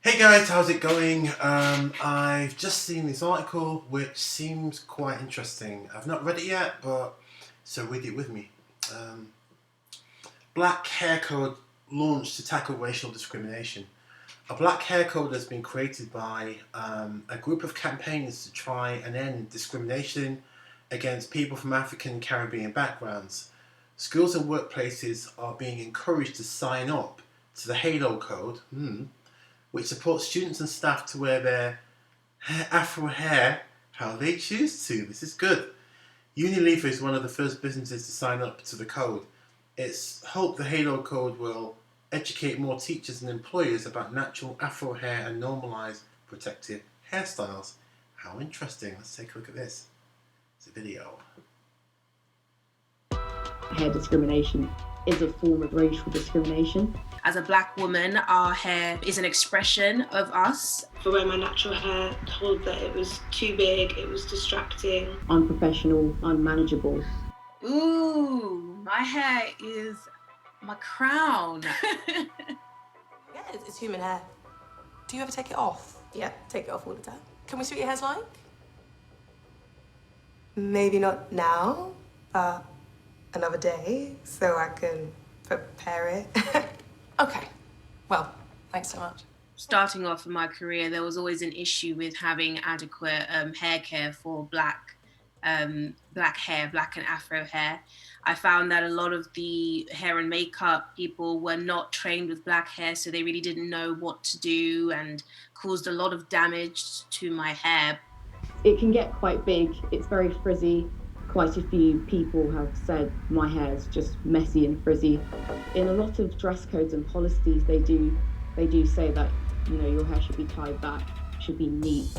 Hey guys, how's it going? I've just seen this article which seems quite interesting. I've not read it yet, but so read it with me. Um, Black Hair Code launched to tackle racial discrimination. A black hair code has been created by a group of campaigners to try and end discrimination against people from African and Caribbean backgrounds. Schools and workplaces are being encouraged to sign up to the Halo Code, which supports students and staff to wear their afro hair how they choose to. This is good. Unilever is one of the first businesses to sign up to the code. It's hoped the Halo Code will educate more teachers and employers about natural afro hair and normalise protective hairstyles. How interesting. Let's take a look at this. It's a video. Hair discrimination is a form of racial discrimination. As a black woman, our hair is an expression of us. For wearing my natural hair, told that it was too big, it was distracting. Unprofessional, unmanageable. Ooh, my hair is my crown. Yeah, it's human hair. Do you ever take it off? Yeah, take it off all the time. Can we see what your hair's like? Maybe not now, but another day, so I can prepare it. Okay. Well, thanks so much. Starting off in my career, there was always an issue with having adequate hair care for black hair, black and afro hair. I found that a lot of the hair and makeup people were not trained with black hair, so they really didn't know what to do and caused a lot of damage to my hair. It can get quite big. It's very frizzy. Quite a few people have said my hair is just messy and frizzy. In a lot of dress codes and policies, they do say that your hair should be tied back, should be neat.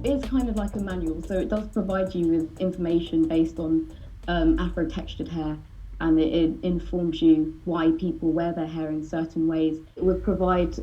It is kind of like a manual, so it does provide you with information based on afro-textured hair, and it informs you why people wear their hair in certain ways. It would provide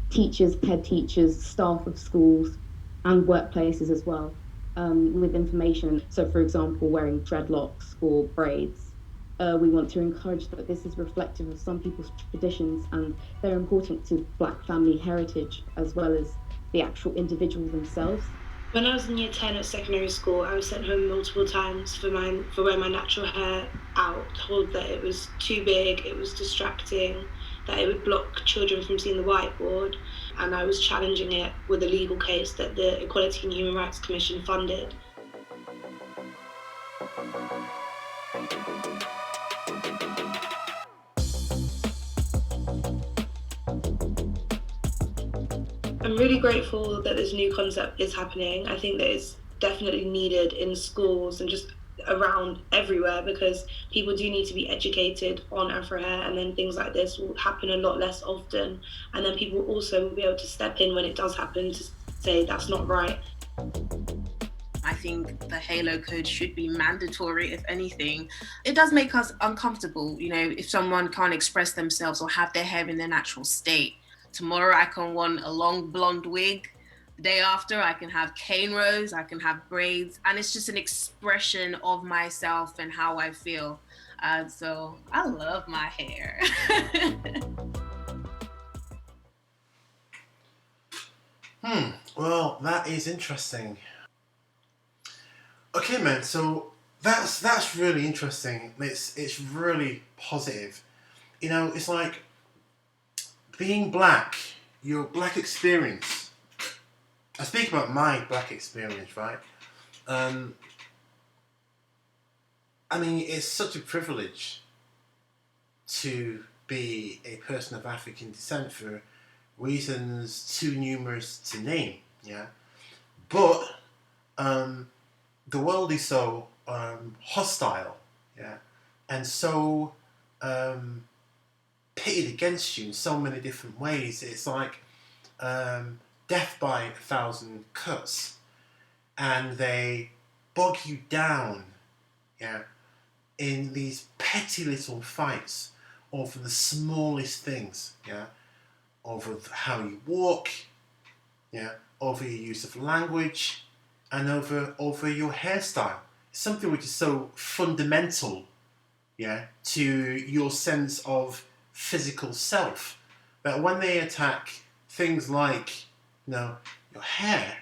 teachers, head teachers, staff of schools and workplaces as well with information. So for example, wearing dreadlocks or braids. We want to encourage that this is reflective of some people's traditions, and they're important to black family heritage as well as the actual individuals themselves. When I was in year 10 at secondary school, I was sent home multiple times for wearing my natural hair out, told that it was too big, it was distracting, that it would block children from seeing the whiteboard, and I was challenging it with a legal case that the Equality and Human Rights Commission funded. I'm really grateful that this new concept is happening. I think that it's definitely needed in schools and just around everywhere, because people do need to be educated on afro hair, and then things like this will happen a lot less often, and then people also will be able to step in when it does happen to say that's not right. I think the Halo Code should be mandatory, if anything. It does make us uncomfortable, if someone can't express themselves or have their hair in their natural state. Tomorrow I can want a long blonde wig. The day after I can have cane rows, I can have braids, and it's just an expression of myself and how I feel. So I love my hair. Well, that is interesting. Okay, man. So that's really interesting. It's really positive. It's like being black. Your black experience. I speak about my black experience, right? It's such a privilege to be a person of African descent for reasons too numerous to name, yeah? But the world is so hostile, yeah? And so pitted against you in so many different ways. It's like death by 1,000 cuts, and they bog you down, yeah, in these petty little fights over the smallest things, yeah, over how you walk, yeah, over your use of language, and over your hairstyle. It's something which is so fundamental, yeah, to your sense of physical self, that when they attack things like, your hair,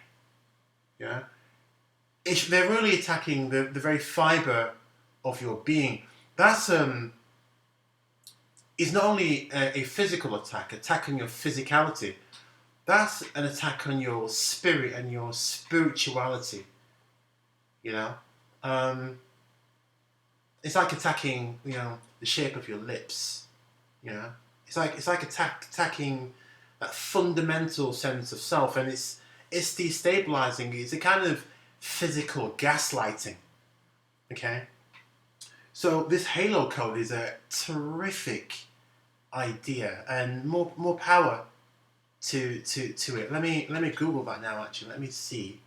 yeah, they're really attacking the very fibre of your being. That's is not only a physical attack on your physicality. That's an attack on your spirit and your spirituality. You know, it's like attacking, the shape of your lips. You know, it's like attacking that fundamental sense of self, and it's destabilizing. It's a kind of physical gaslighting. Okay, so this Halo code is a terrific idea, and more power to it. Let me Google that now. Actually, let me see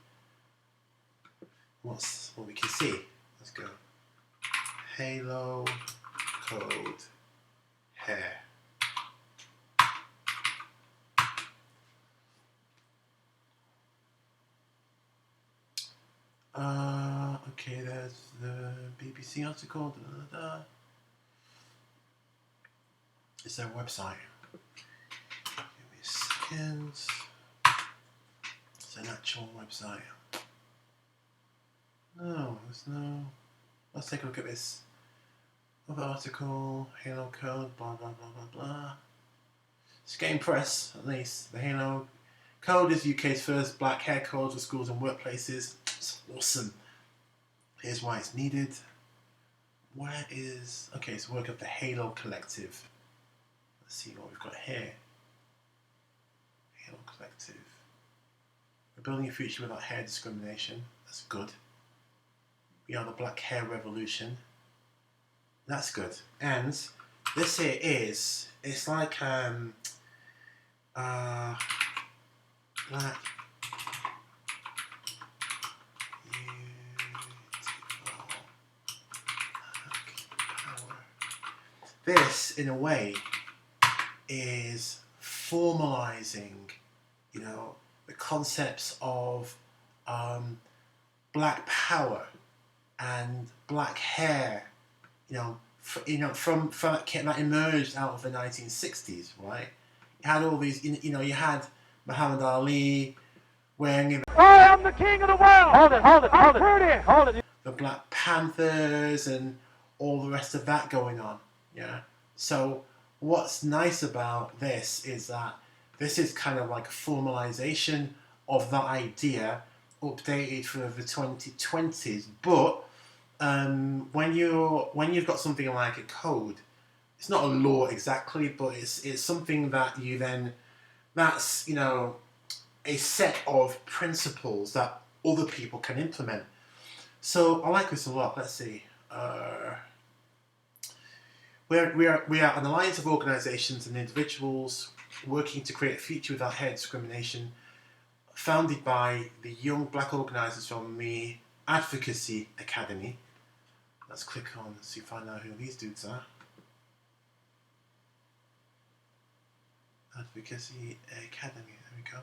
what we can see. Let's go. Halo code hair. Okay, there's the BBC article. It's their website. Give me a second. It's an actual website. No, there's no. Let's take a look at this other article. Halo code, blah blah blah blah blah. It's getting press, at least. The Halo code is UK's first black hair code for schools and workplaces. It's awesome. Here's why it's needed. Where is... Okay, it's work of the Halo Collective. Let's see what we've got here. Halo Collective. We're building a future without hair discrimination. That's good. We are the black hair revolution. That's good. And this here is... It's like... black... This, in a way, is formalizing, the concepts of black power and black hair, from that emerged out of the 1960s, right? You had all these, you had Muhammad Ali wearing I am the king of the world! Hold it! The Black Panthers and all the rest of that going on. Yeah. So what's nice about this is that this is kind of like a formalization of that idea, updated for the 2020s. But when you've got something like a code, it's not a law exactly, but it's something that you then, that's a set of principles that other people can implement. So I like this a lot. Let's see. We are an alliance of organisations and individuals working to create a future without hair discrimination, founded by the young black organisers from the Advocacy Academy. Let's click on, see, find out who these dudes are. Advocacy Academy, there we go.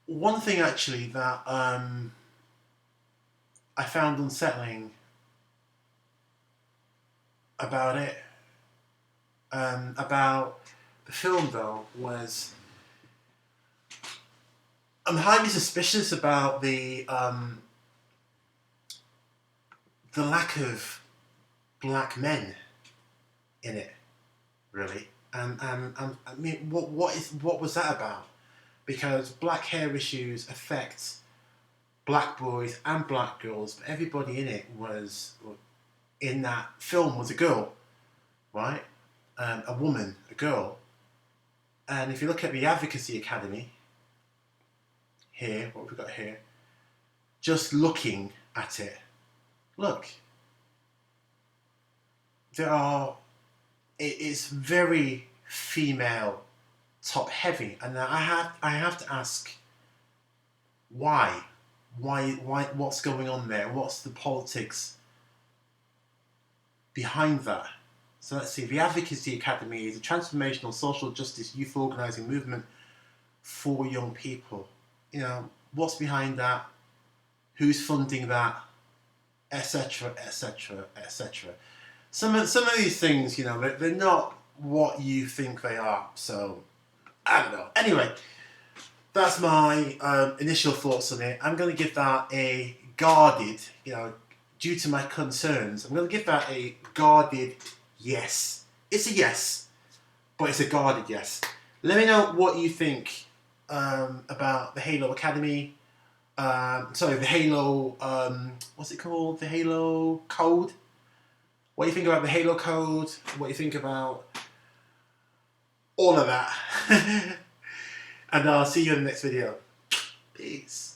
One thing actually that I found unsettling about it, about the film though, was I'm highly suspicious about the lack of black men in it, really. I mean, what was that about? Because black hair issues affect black boys and black girls, but everybody in it in that film was a girl, right? A woman, a girl. And if you look at the Advocacy Academy, here, what we've got here, just looking at it, look, it's very female top heavy, and I have to ask why, what's going on there? What's the politics behind that? So let's see. The Advocacy Academy is a transformational social justice youth organising movement for young people. You know, what's behind that? Who's funding that? Etc. Etc. Etc. Some of these things, you know, they're not what you think they are. So I don't know. Anyway, that's my initial thoughts on it. I'm going to give that a guarded, you know, due to my concerns. I'm going to give that a guarded yes. It's a yes, but it's a guarded yes. Let me know what you think about the Halo Academy. Sorry, the Halo, what's it called? The Halo Code. What do you think about the Halo Code? What do you think about all of that? And I'll see you in the next video. Peace.